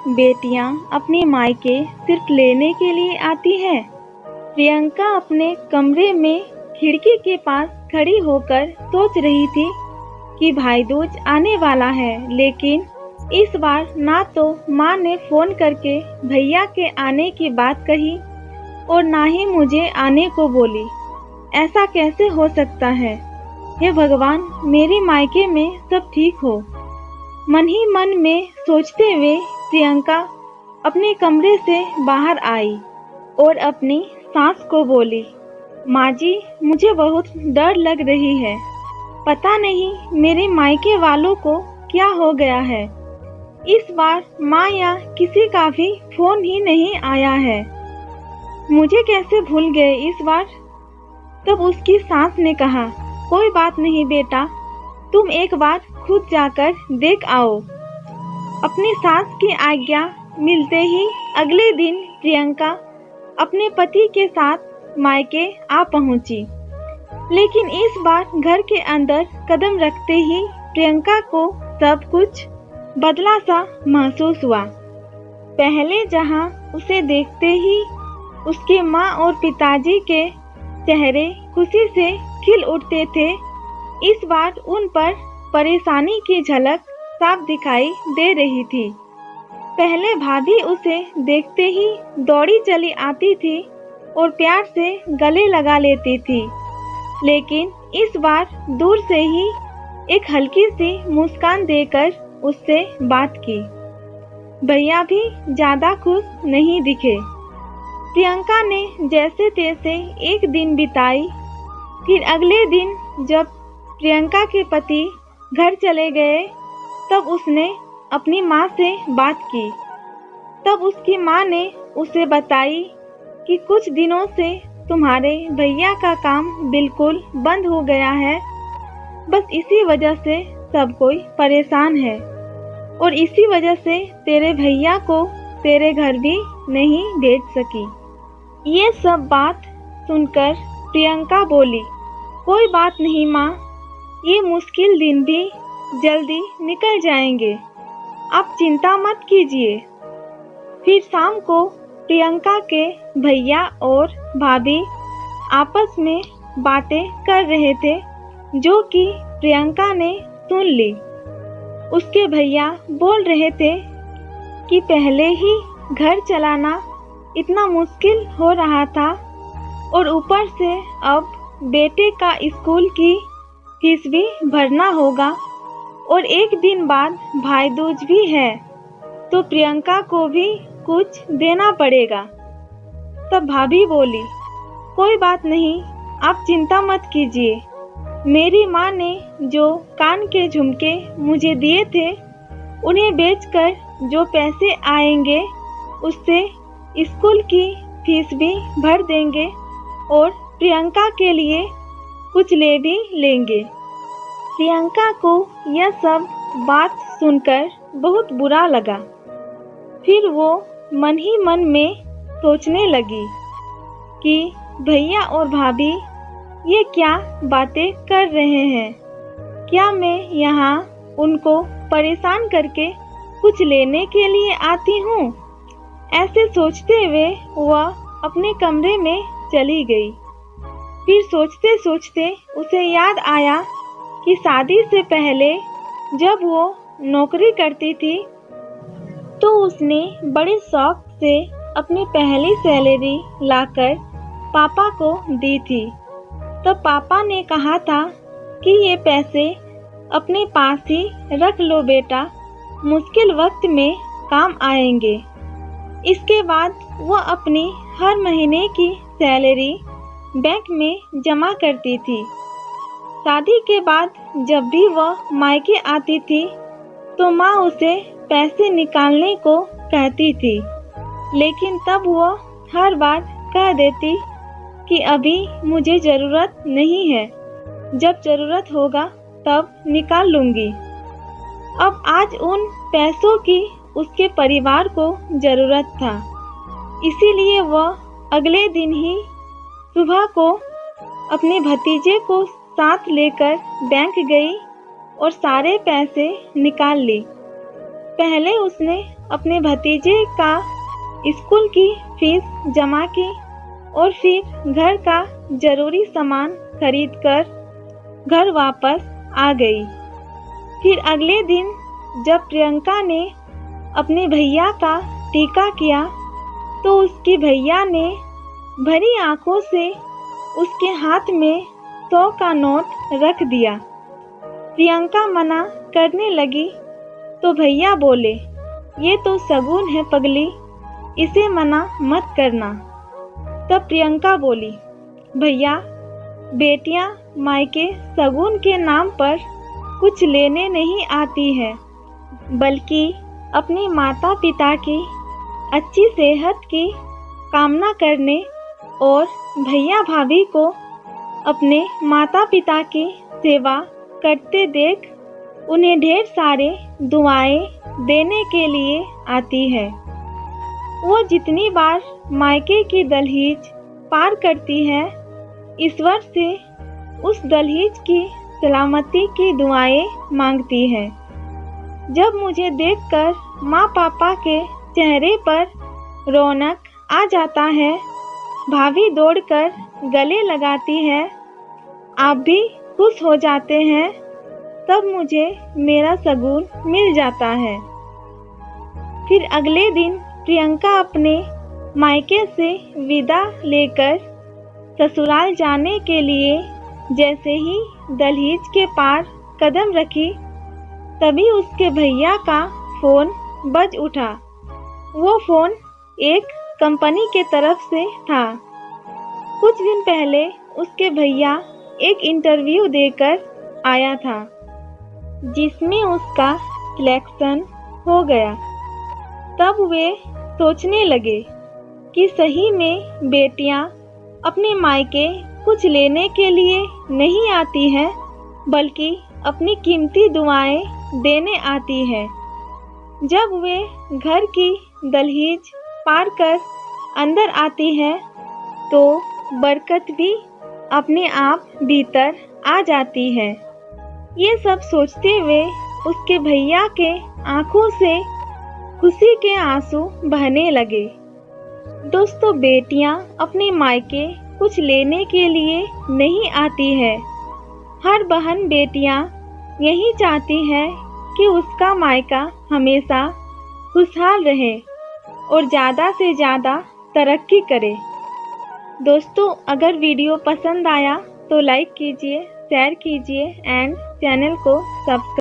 बेटियां अपने मायके सिर्फ लेने के लिए आती हैं। प्रियंका अपने कमरे में खिड़की के पास खड़ी होकर सोच रही थी कि भाई दूज आने वाला है, लेकिन इस बार ना तो माँ ने फोन करके भैया के आने की बात कही और ना ही मुझे आने को बोली। ऐसा कैसे हो सकता है? हे भगवान, मेरी मायके में सब ठीक हो। मन ही मन में सोचते हुए प्रियंका अपने कमरे से बाहर आई और अपनी सास को बोली, माँ जी, मुझे बहुत डर लग रही है। पता नहीं मेरे मायके वालों को क्या हो गया है। इस बार माँ या किसी का भी फोन ही नहीं आया है। मुझे कैसे भूल गए इस बार? तब उसकी सास ने कहा, कोई बात नहीं बेटा, तुम एक बार खुद जाकर देख आओ। अपनी सास की आज्ञा मिलते ही अगले दिन प्रियंका अपने पति के साथ मायके आ पहुंची। लेकिन इस बार घर के अंदर कदम रखते ही प्रियंका को सब कुछ बदला सा महसूस हुआ। पहले जहां उसे देखते ही उसके माँ और पिताजी के चेहरे खुशी से खिल उठते थे, इस बार उन पर परेशानी की झलक साफ दिखाई दे रही थी। पहले भाभी उसे देखते ही दौड़ी चली आती थी और प्यार से गले लगा लेती थी, लेकिन इस बार दूर से ही एक हल्की सी मुस्कान देकर उससे बात की। भैया भी ज्यादा खुश नहीं दिखे। प्रियंका ने जैसे तैसे एक दिन बिताई। फिर अगले दिन जब प्रियंका के पति घर चले गए, तब उसने अपनी माँ से बात की। तब उसकी माँ ने उसे बताई कि कुछ दिनों से तुम्हारे भैया का काम बिल्कुल बंद हो गया है। बस इसी वजह से सब कोई परेशान है और इसी वजह से तेरे भैया को तेरे घर भी नहीं भेज सकी। ये सब बात सुनकर प्रियंका बोली, कोई बात नहीं माँ, ये मुश्किल दिन भी जल्दी निकल जाएंगे, आप चिंता मत कीजिए। फिर शाम को प्रियंका के भैया और भाभी आपस में बातें कर रहे थे, जो कि प्रियंका ने सुन ली। उसके भैया बोल रहे थे कि पहले ही घर चलाना इतना मुश्किल हो रहा था और ऊपर से अब बेटे का स्कूल की फीस भी भरना होगा और एक दिन बाद भाई दूज भी है, तो प्रियंका को भी कुछ देना पड़ेगा। तब भाभी बोली, कोई बात नहीं, आप चिंता मत कीजिए। मेरी माँ ने जो कान के झुमके मुझे दिए थे, उन्हें बेचकर जो पैसे आएंगे उससे स्कूल की फीस भी भर देंगे और प्रियंका के लिए कुछ ले भी लेंगे। प्रियंका को यह सब बात सुनकर बहुत बुरा लगा। फिर वो मन ही मन में सोचने लगी कि भैया और भाभी ये क्या बातें कर रहे हैं? क्या मैं यहाँ उनको परेशान करके कुछ लेने के लिए आती हूँ? ऐसे सोचते हुए वह अपने कमरे में चली गई। फिर सोचते सोचते उसे याद आया कि शादी से पहले जब वो नौकरी करती थी, तो उसने बड़े शौक से अपनी पहली सैलरी लाकर पापा को दी थी। तब पापा ने कहा था कि ये पैसे अपने पास ही रख लो बेटा, मुश्किल वक्त में काम आएंगे। इसके बाद वह अपनी हर महीने की सैलरी बैंक में जमा करती थी। शादी के बाद जब भी वह मायके आती थी, तो माँ उसे पैसे निकालने को कहती थी, लेकिन तब वह हर बार कह देती कि अभी मुझे ज़रूरत नहीं है, जब ज़रूरत होगा तब निकाल लूँगी। अब आज उन पैसों की उसके परिवार को ज़रूरत था, इसीलिए वह अगले दिन ही सुबह को अपने भतीजे को साथ लेकर बैंक गई और सारे पैसे निकाल ली। पहले उसने अपने भतीजे का स्कूल की फीस जमा की और फिर घर का जरूरी सामान खरीदकर घर वापस आ गई। फिर अगले दिन जब प्रियंका ने अपने भैया का टीका किया तो उसके भैया ने भरी आंखों से उसके हाथ में 100 का नोट रख दिया। प्रियंका मना करने लगी तो भैया बोले, ये तो शगुन है पगली, इसे मना मत करना। तब प्रियंका बोली, भैया बेटियां मायके शगुन के नाम पर कुछ लेने नहीं आती है, बल्कि अपने माता पिता की अच्छी सेहत की कामना करने और भैया भाभी को अपने माता पिता की सेवा करते देख उन्हें ढेर सारे दुआएं देने के लिए आती है। वो जितनी बार मायके की दहलीज पार करती है, ईश्वर से उस दहलीज की सलामती की दुआएं मांगती है। जब मुझे देखकर माँ पापा के चेहरे पर रौनक आ जाता है, भाभी दौड़कर गले लगाती है, आप भी खुश हो जाते हैं, तब मुझे मेरा शगुन मिल जाता है। फिर अगले दिन प्रियंका अपने मायके से विदा लेकर ससुराल जाने के लिए जैसे ही दहलीज के पार कदम रखी, तभी उसके भैया का फोन बज उठा। वो फोन एक कंपनी के तरफ से था। कुछ दिन पहले उसके भैया एक इंटरव्यू देकर आया था, जिसमें उसका सिलेक्शन हो गया। तब वे सोचने लगे कि सही में बेटियां अपने मायके कुछ लेने के लिए नहीं आती हैं, बल्कि अपनी कीमती दुआएं देने आती है। जब वे घर की दहलीज पार कर अंदर आती है, तो बरकत भी अपने आप भीतर आ जाती है। ये सब सोचते हुए उसके भैया के आंखों से खुशी के आंसू बहने लगे। दोस्तों, बेटियां अपने मायके कुछ लेने के लिए नहीं आती है। हर बहन बेटियां यही चाहती है कि उसका मायका हमेशा खुशहाल रहे और ज़्यादा से ज़्यादा तरक्की करे। दोस्तों, अगर वीडियो पसंद आया तो लाइक कीजिए, शेयर कीजिए एंड चैनल को सब्सक्राइब